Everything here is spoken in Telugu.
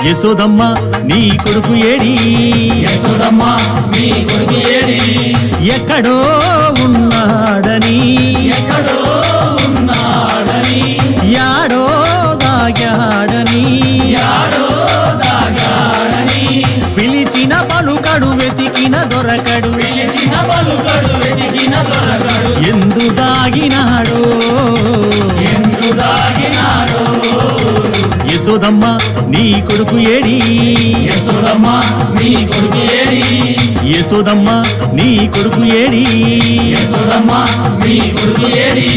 యశోదమ్మ నీ కొడుకు ఏడి యశోదమ్మ నీ కొడుకు ఏడి ఎక్కడో ఉన్నాడని ఎక్కడో ఉన్నాడని యాడో దాగాడని యాడో దాగాడని పిలిచిన పలుకడు వెతికిన దొరకడు పిలిచిన పలుకడు వెతికిన దొరకడు ఎందు దాగినాడో ఎందు దాగినాడో యశోదమ్మ నీ కొడుకు ఏడి యశోదమ్మ నీ కొడుకు ఏడి యశోదమ్మ నీ కొడుకు ఏడి యశోదమ్మ నీ కొడుకు ఏడి